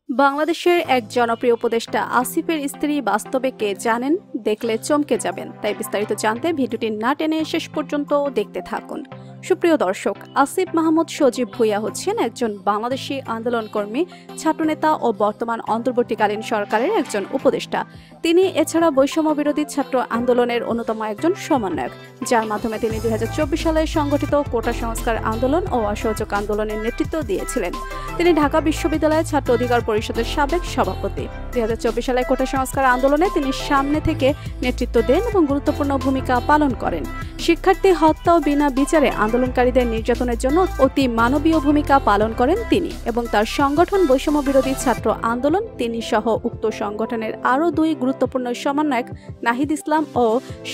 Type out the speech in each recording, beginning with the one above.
বাংলাদেশের এক জনপ্রিয় উপদেষ্টা আসিফের স্ত্রী বাস্তবে কে জানেন? দেখলে চমকে যাবেন। তাই বিস্তারিত জানতে ভিডিওটি না টেনে শেষ পর্যন্ত দেখতে থাকুন। সুপ্রিয় দর্শক, আসিফ মাহমুদ সজীব ভুঁইয়া হচ্ছেন একজন বাংলাদেশি আন্দোলনকর্মী, ছাত্রনেতা ও বর্তমান অন্তর্বর্তীকালীন সরকারের একজন উপদেষ্টা। তিনি এছাড়া বৈষম্য বিরোধী ছাত্র আন্দোলনের অন্যতম একজন সমন্বয়ক, যার মাধ্যমে তিনি 2024 সালে সংগঠিত কোটা সংস্কার আন্দোলন ও অসহযোগ আন্দোলনের নেতৃত্ব দিয়েছিলেন। তিনি ঢাকা বিশ্ববিদ্যালয়ের ছাত্র অধিকার পরিষদের সাবেক সভাপতি। 2024 সালে কোটা সংস্কার আন্দোলনে তিনি সামনে থেকে নেতৃত্ব দেন এবং গুরুত্বপূর্ণ ভূমিকা পালন করেন। শিক্ষার্থী হত্যা ও বিনা বিচারে আন্দোলনকারীদের নির্যাতনের জন্য অতি মানবীয় ভূমিকা পালন করেন তিনি এবং তার সংগঠন বৈষম্য বিরোধী ছাত্র আন্দোলন। তিনি সহ উক্ত সংগঠনের আরও দুই গুরুত্বপূর্ণ সমন্বয়ক নাহিদ ইসলাম ও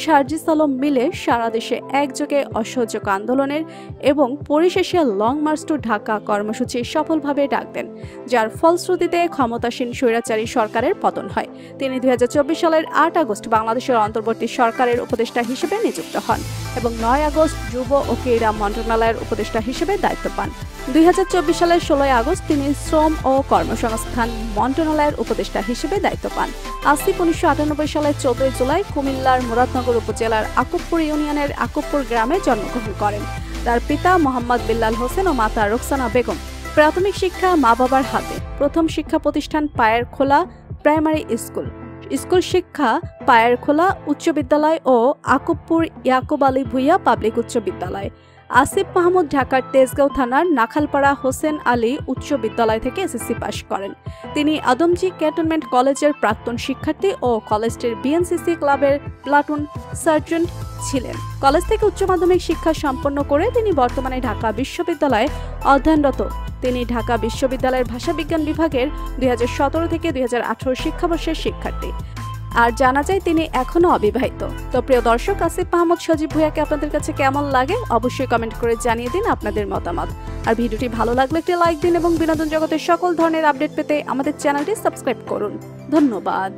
সার্জিস আলম মিলে সারা দেশে একযোগে অসহযোগ আন্দোলনের এবং পরিশেষে লং মার্চ টু ঢাকা কর্মসূচি সফলভাবে ডাক দেন, যার ফলশ্রুতিতে ক্ষমতাসীন স্বৈরাচারী সরকারের পতন হয়। তিনি 2024 সালের 8 আগস্ট বাংলাদেশের অন্তর্বর্তী সরকারের উপদেষ্টা হিসেবে নিযুক্ত হন এবং 9 আগস্ট যুব ও ক্রীড়া মন্ত্রণালয়ের উপদেষ্টা হিসেবে দায়িত্ব পান। 2024 সালের 16 আগস্ট তিনি শ্রম ও কর্মসংস্থান মন্ত্রণালয়ের উপদেষ্টা হিসেবে দায়িত্ব পান। আসিফ 1998 সালের 14 জুলাই কুমিল্লার মুরাদনগর উপজেলার আকুবপুর ইউনিয়নের আকুবপুর গ্রামে জন্মগ্রহণ করেন। তার পিতা মোহাম্মদ বিল্লাল হোসেন ও মাতা রোকসানা বেগম। প্রাথমিক শিক্ষা মা বাবার হাতে। প্রথম শিক্ষা প্রতিষ্ঠান পায়ের খোলা প্রাইমারি স্কুল। স্কুল শিক্ষা পায়ের খোলা উচ্চ বিদ্যালয় ও আকুবপুর ইয়াকুব আলী ভুঁইয়া পাবলিক উচ্চ বিদ্যালয়। আসিফ মাহমুদ ঢাকার তেজগাঁও থানার নাখালপাড়া হোসেন আলী উচ্চ বিদ্যালয় থেকে এসএসসি পাশ করেন। তিনি আদমজী ক্যান্টনমেন্ট কলেজের প্রাক্তন শিক্ষার্থী ও কলেজটির বিএনসিসি ক্লাবের প্লাটুন সার্জেন্ট ছিলেন। কলেজ থেকে উচ্চ মাধ্যমিক শিক্ষা সম্পন্ন করে তিনি বর্তমানে ঢাকা বিশ্ববিদ্যালয়ে অধ্যয়নরত। তিনি ঢাকা বিশ্ববিদ্যালয়ের ভাষাবিজ্ঞান বিভাগের 2017 থেকে 2018 শিক্ষাবর্ষের শিক্ষার্থী। আর জানা যায় তিনি এখনো অবিবাহিত। তো প্রিয় দর্শক, আসিফ মাহমুদ সজীব ভুঁইয়াকে আপনাদের কাছে কেমন লাগে অবশ্যই কমেন্ট করে জানিয়ে দিন আপনাদের মতামত। আর ভিডিওটি ভালো লাগলে একটি লাইক দিন এবং বিনোদন জগতের সকল ধরনের আপডেট পেতে আমাদের চ্যানেলটি সাবস্ক্রাইব করুন। ধন্যবাদ।